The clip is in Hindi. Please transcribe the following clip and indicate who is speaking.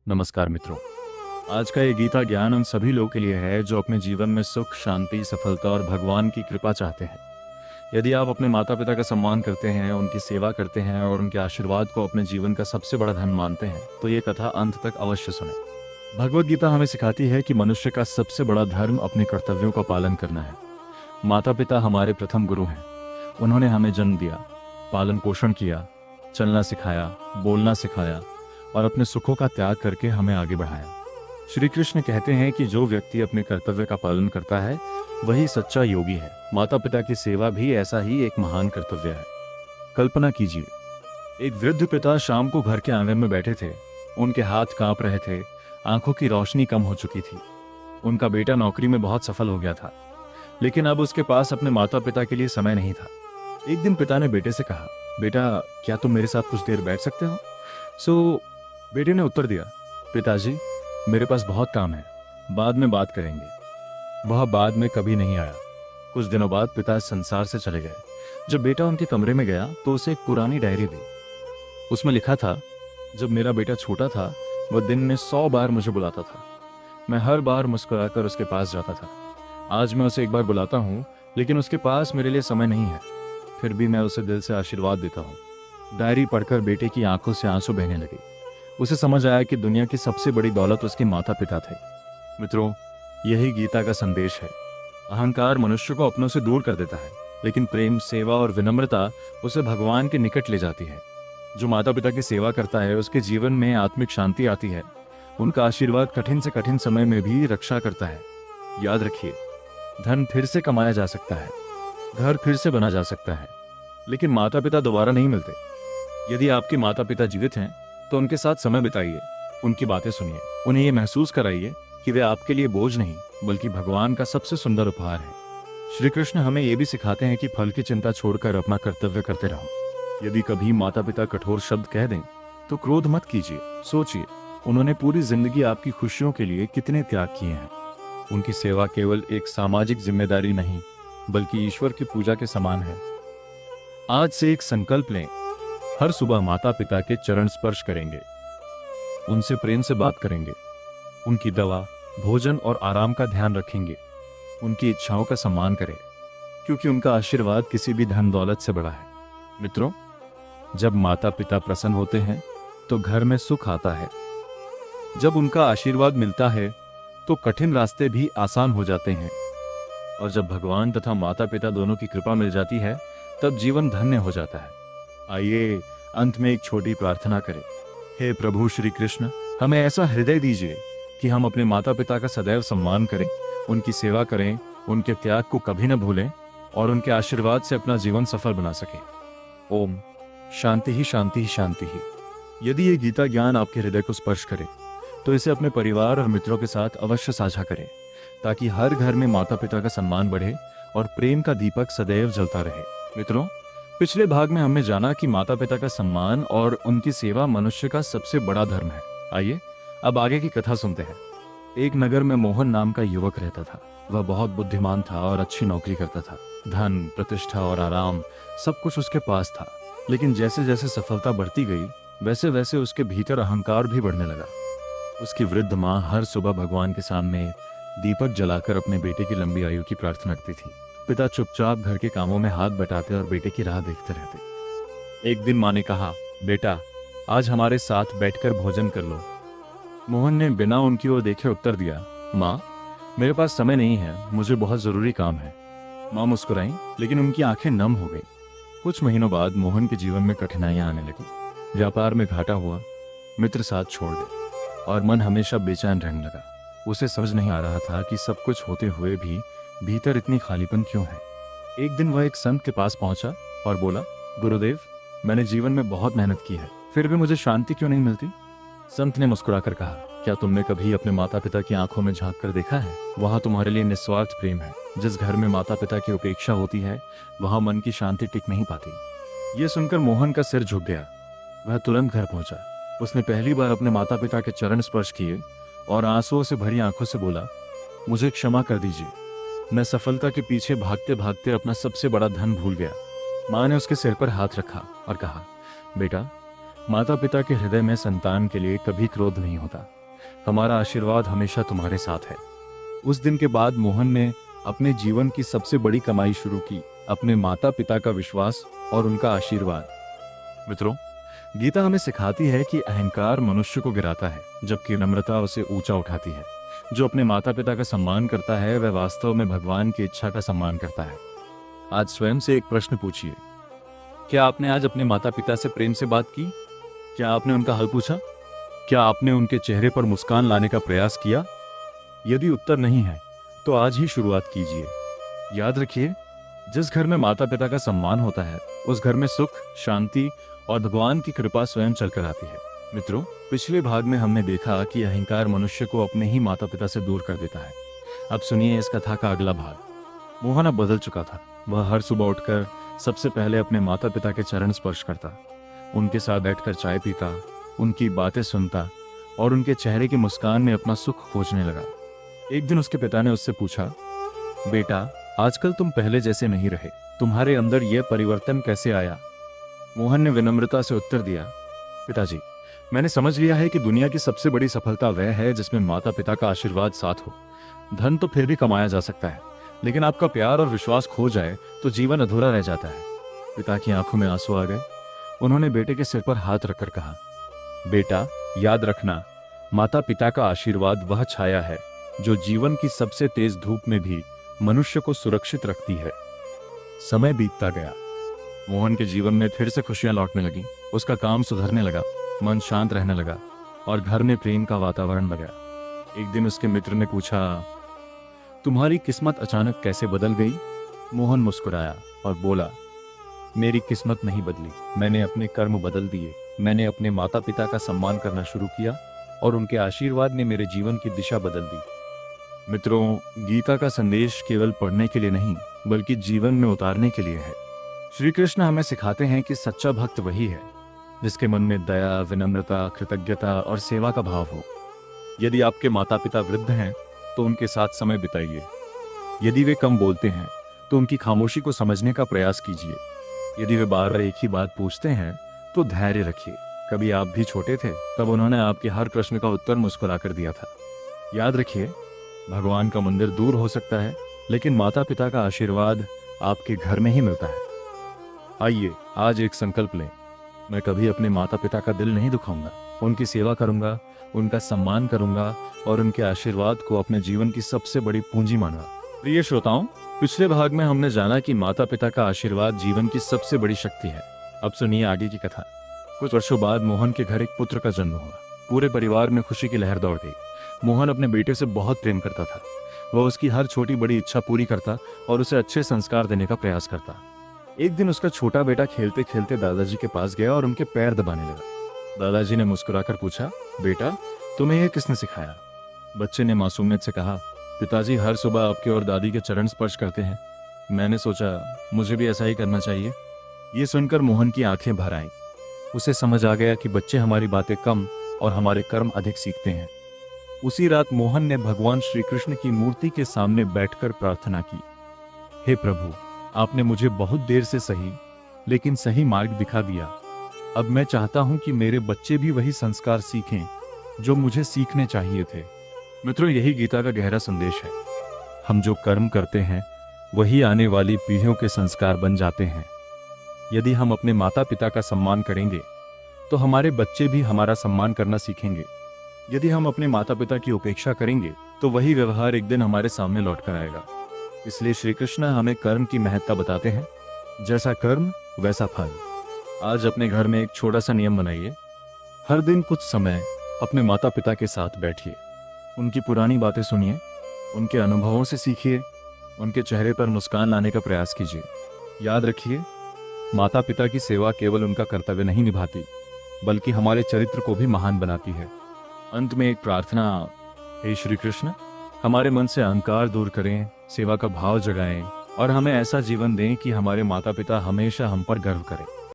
Speaker 1: नमस्कार मित्रों। आज का ये गीता ज्ञान उन सभी लोगों के लिए है जो अपने जीवन में सुख, शांति, सफलता और भगवान की कृपा चाहते हैं। यदि आप अपने माता पिता का सम्मान करते हैं, उनकी सेवा करते हैं और उनके आशीर्वाद को अपने जीवन का सबसे बड़ा धन मानते हैं तो ये कथा अंत तक अवश्य सुने। भगवत गीता हमें सिखाती है कि मनुष्य का सबसे बड़ा धर्म अपने कर्तव्यों का पालन करना है। माता पिता हमारे प्रथम गुरु हैं। उन्होंने हमें जन्म दिया, पालन पोषण किया, चलना सिखाया, बोलना सिखाया और अपने सुखों का त्याग करके हमें आगे बढ़ाया। श्री कृष्ण कहते हैं कि जो व्यक्ति अपने कर्तव्य का पालन करता है वही सच्चा योगी है। माता पिता की सेवा भी ऐसा ही एक महान कर्तव्य है। कल्पना कीजिए, एक वृद्ध पिता शाम को घर के आंगन में बैठे थे। उनके हाथ कांप रहे थे, आंखों की रोशनी कम हो चुकी थी। उनका बेटा नौकरी में बहुत सफल हो गया था, लेकिन अब उसके पास अपने माता पिता के लिए समय नहीं था। एक दिन पिता ने बेटे से कहा, बेटा क्या तुम मेरे साथ कुछ देर बैठ सकते हो? बेटे ने उत्तर दिया, पिताजी मेरे पास बहुत काम है, बाद में बात करेंगे। वह बाद में कभी नहीं आया। कुछ दिनों बाद पिता इस संसार से चले गए। जब बेटा उनके कमरे में गया तो उसे एक पुरानी डायरी दी। उसमें लिखा था, जब मेरा बेटा छोटा था वह दिन में 100 बार मुझे बुलाता था। मैं हर बार मुस्कुराकर उसके पास जाता था। आज मैं उसे एक बार बुलाता हूँ, लेकिन उसके पास मेरे लिए समय नहीं है। फिर भी मैं उसे दिल से आशीर्वाद देता हूँ। डायरी पढ़कर बेटे की आंखों से आंसू बहने लगे। उसे समझ आया कि दुनिया की सबसे बड़ी दौलत उसके माता पिता थे। मित्रों, यही गीता का संदेश है। अहंकार मनुष्य को अपनों से दूर कर देता है, लेकिन प्रेम, सेवा और विनम्रता उसे भगवान के निकट ले जाती है। जो माता पिता की सेवा करता है उसके जीवन में आत्मिक शांति आती है। उनका आशीर्वाद कठिन से कठिन समय में भी रक्षा करता है। याद रखिए, धन फिर से कमाया जा सकता है, घर फिर से बना जा सकता है, लेकिन माता पिता दोबारा नहीं मिलते। यदि आपके माता पिता जीवित हैं तो उनके साथ समय बिताइए, उनकी बातें सुनिए, उन्हें ये महसूस कराइए कि वे आपके लिए बोझ नहीं बल्कि भगवान का सबसे सुंदर उपहार है। श्री कृष्ण हमें यह भी सिखाते हैं कि फल की चिंता छोड़कर अपना कर्तव्य करते रहो। यदि कभी माता पिता कठोर शब्द कह दें तो क्रोध मत कीजिए। सोचिए, उन्होंने पूरी जिंदगी आपकी खुशियों के लिए कितने त्याग किए हैं। उनकी सेवा केवल एक सामाजिक जिम्मेदारी नहीं बल्कि ईश्वर की पूजा के समान है। आज से एक संकल्प लें, हर सुबह माता पिता के चरण स्पर्श करेंगे, उनसे प्रेम से बात करेंगे, उनकी दवा, भोजन और आराम का ध्यान रखेंगे, उनकी इच्छाओं का सम्मान करें, क्योंकि उनका आशीर्वाद किसी भी धन दौलत से बड़ा है। मित्रों, जब माता पिता प्रसन्न होते हैं तो घर में सुख आता है। जब उनका आशीर्वाद मिलता है तो कठिन रास्ते भी आसान हो जाते हैं, और जब भगवान तथा माता पिता दोनों की कृपा मिल जाती है तब जीवन धन्य हो जाता है। आइए अंत में एक छोटी प्रार्थना करें। हे प्रभु श्री कृष्ण, हमें ऐसा हृदय दीजिए कि हम अपने माता पिता का सदैव सम्मान करें, उनकी सेवा करें, उनके त्याग को कभी न भूलें और उनके आशीर्वाद से अपना जीवन सफल बना सकें। ओम शांति ही शांति ही शांति ही। यदि ये गीता ज्ञान आपके हृदय को स्पर्श करे तो इसे अपने परिवार और मित्रों के साथ अवश्य साझा करें, ताकि हर घर में माता पिता का सम्मान बढ़े और प्रेम का दीपक सदैव जलता रहे। मित्रों, पिछले भाग में हमने जाना कि माता पिता का सम्मान और उनकी सेवा मनुष्य का सबसे बड़ा धर्म है। आइए अब आगे की कथा सुनते हैं। एक नगर में मोहन नाम का युवक रहता था। वह बहुत बुद्धिमान था और अच्छी नौकरी करता था। धन, प्रतिष्ठा और आराम सब कुछ उसके पास था, लेकिन जैसे जैसे सफलता बढ़ती गई वैसे वैसे उसके भीतर अहंकार भी बढ़ने लगा। उसकी वृद्ध माँ हर सुबह भगवान के सामने दीपक जलाकर अपने बेटे की लंबी आयु की प्रार्थना करती थी। पिता चुपचाप घर के कामों में हाथ बटाते और बेटे की राह देखते रहते। एक दिन माँ ने कहा, बेटा आज हमारे साथ बैठकर भोजन कर लो। मोहन ने बिना उनकी ओर देखे उत्तर दिया, माँ मेरे पास समय नहीं है, मुझे बहुत जरूरी काम है। माँ मुस्कुराई, लेकिन उनकी आंखें नम हो गई। कुछ महीनों बाद मोहन के जीवन में कठिनाइयां आने लगी। व्यापार में घाटा हुआ, मित्र साथ छोड़ गए और मन हमेशा बेचैन रहने लगा। उसे समझ नहीं आ रहा था कि सब कुछ होते हुए भी भीतर इतनी खालीपन क्यों है। एक दिन वह एक संत के पास पहुंचा और बोला, गुरुदेव मैंने जीवन में बहुत मेहनत की है, फिर भी मुझे शांति क्यों नहीं मिलती? संत ने मुस्कुराकर कहा, क्या तुमने कभी अपने माता पिता की आंखों में झांक कर देखा है? वहां तुम्हारे लिए निस्वार्थ प्रेम है। जिस घर में माता पिता की उपेक्षा होती है वहां मन की शांति टिक नहीं पाती। ये सुनकर मोहन का सिर झुक गया। वह तुरंत घर पहुंचा। उसने पहली बार अपने माता पिता के चरण स्पर्श किए और आंसुओं से भरी आंखों से बोला, मुझे क्षमा कर दीजिए, मैं सफलता के पीछे भागते भागते अपना सबसे बड़ा धन भूल गया। माँ ने उसके सिर पर हाथ रखा और कहा, बेटा माता पिता के हृदय में संतान के लिए कभी क्रोध नहीं होता, हमारा आशीर्वाद हमेशा तुम्हारे साथ है। उस दिन के बाद मोहन ने अपने जीवन की सबसे बड़ी कमाई शुरू की, अपने माता पिता का विश्वास और उनका आशीर्वाद। मित्रों, गीता हमें सिखाती है कि अहंकार मनुष्य को गिराता है, जबकि नम्रता उसे ऊंचा उठाती है। जो अपने माता पिता का सम्मान करता है वह वास्तव में भगवान की इच्छा का सम्मान करता है। आज स्वयं से एक प्रश्न पूछिए, क्या आपने आज अपने माता पिता से प्रेम से बात की? क्या आपने उनका हाल पूछा? क्या आपने उनके चेहरे पर मुस्कान लाने का प्रयास किया? यदि उत्तर नहीं है तो आज ही शुरुआत कीजिए। याद रखिए, जिस घर में माता पिता का सम्मान होता है उस घर में सुख, शांति और भगवान की कृपा स्वयं चलकर आती है। मित्रों, पिछले भाग में हमने देखा कि अहंकार मनुष्य को अपने ही माता पिता से दूर कर देता है। अब सुनिए इस कथा का अगला भाग। मोहन अब बदल चुका था। वह हर सुबह उठकर सबसे पहले अपने माता पिता के चरण स्पर्श करता, उनके साथ बैठकर चाय पीता, उनकी बातें सुनता और उनके चेहरे की मुस्कान में अपना सुख खोजने लगा। एक दिन उसके पिता ने उससे पूछा, बेटा, आजकल तुम पहले जैसे नहीं रहे, तुम्हारे अंदर यह परिवर्तन कैसे आया? मोहन ने विनम्रता से उत्तर दिया, पिताजी, मैंने समझ लिया है कि दुनिया की सबसे बड़ी सफलता वह है जिसमें माता पिता का आशीर्वाद साथ हो। धन तो फिर भी कमाया जा सकता है, लेकिन आपका प्यार और विश्वास खो जाए तो जीवन अधूरा रह जाता है। पिता की आंखों में आंसू आ गए। उन्होंने बेटे के सिर पर हाथ रखकर कहा, बेटा, याद रखना, माता पिता का आशीर्वाद वह छाया है जो जीवन की सबसे तेज धूप में भी मनुष्य को सुरक्षित रखती है। समय बीतता गया। मोहन के जीवन में फिर से खुशियां लौटने लगी। उसका काम सुधरने लगा, मन शांत रहने लगा और घर में प्रेम का वातावरण लगा। एक दिन उसके मित्र ने पूछा, तुम्हारी किस्मत अचानक कैसे बदल गई? मोहन मुस्कुराया और बोला, मेरी किस्मत नहीं बदली, मैंने अपने कर्म बदल दिए। मैंने अपने माता पिता का सम्मान करना शुरू किया और उनके आशीर्वाद ने मेरे जीवन की दिशा बदल दी। मित्रों, गीता का संदेश केवल पढ़ने के लिए नहीं बल्कि जीवन में उतारने के लिए है। श्री कृष्ण हमें सिखाते हैं कि सच्चा भक्त वही है जिसके मन में दया, विनम्रता, कृतज्ञता और सेवा का भाव हो। यदि आपके माता पिता वृद्ध हैं तो उनके साथ समय बिताइए। यदि वे कम बोलते हैं तो उनकी खामोशी को समझने का प्रयास कीजिए। यदि वे बार बार एक ही बात पूछते हैं तो धैर्य रखिए। कभी आप भी छोटे थे, तब उन्होंने आपके हर प्रश्न का उत्तर मुस्कुराकर दिया था। याद रखिए, भगवान का मंदिर दूर हो सकता है, लेकिन माता पिता का आशीर्वाद आपके घर में ही मिलता है। आइए आज एक संकल्प लें, मैं कभी अपने माता पिता का दिल नहीं दुखाऊंगा, उनकी सेवा करूंगा, उनका सम्मान करूंगा और उनके आशीर्वाद को अपने जीवन की सबसे बड़ी पूंजी मानूंगा। प्रिय श्रोताओं, पिछले भाग में हमने जाना कि माता पिता का आशीर्वाद जीवन की सबसे बड़ी शक्ति है। अब सुनिए आगे की कथा। कुछ वर्षों बाद मोहन के घर एक पुत्र का जन्म हुआ। पूरे परिवार में खुशी की लहर दौड़ गई। मोहन अपने बेटे से बहुत प्रेम करता था। वह उसकी हर छोटी बड़ी इच्छा पूरी करता और उसे अच्छे संस्कार देने का प्रयास करता। एक दिन उसका छोटा बेटा खेलते खेलते दादाजी के पास गया और उनके पैर दबाने लगा। दादाजी ने मुस्कुराकर पूछा, बेटा, तुम्हें यह किसने सिखाया? बच्चे ने मासूमियत से कहा, पिताजी हर सुबह आपके और दादी के चरण स्पर्श करते हैं। मैंने सोचा मुझे भी ऐसा ही करना चाहिए। ये सुनकर मोहन की आंखें भर आईं। उसे समझ आ गया कि बच्चे हमारी बातें कम और हमारे कर्म अधिक सीखते हैं। उसी रात मोहन ने भगवान श्री कृष्ण की मूर्ति के सामने बैठकर प्रार्थना की, हे प्रभु, आपने मुझे बहुत देर से सही लेकिन सही मार्ग दिखा दिया। अब मैं चाहता हूं कि मेरे बच्चे भी वही संस्कार सीखें जो मुझे सीखने चाहिए थे। मित्रों, यही गीता का गहरा संदेश है। हम जो कर्म करते हैं वही आने वाली पीढ़ियों के संस्कार बन जाते हैं। यदि हम अपने माता पिता का सम्मान करेंगे तो हमारे बच्चे भी हमारा सम्मान करना सीखेंगे। यदि हम अपने माता पिता की उपेक्षा करेंगे तो वही व्यवहार एक दिन हमारे सामने लौट कर आएगा। इसलिए श्री कृष्ण हमें कर्म की महत्ता बताते हैं, जैसा कर्म वैसा फल। आज अपने घर में एक छोटा सा नियम बनाइए। हर दिन कुछ समय अपने माता पिता के साथ बैठिए, उनकी पुरानी बातें सुनिए, उनके अनुभवों से सीखिए, उनके चेहरे पर मुस्कान लाने का प्रयास कीजिए। याद रखिए, माता पिता की सेवा केवल उनका कर्तव्य नहीं निभाती बल्कि हमारे चरित्र को भी महान बनाती है। अंत में एक प्रार्थना, हे श्री कृष्ण, हमारे मन से अहंकार दूर करें, सेवा का भाव जगाएं और हमें ऐसा जीवन दें कि हमारे माता पिता हमेशा हम पर गर्व करें।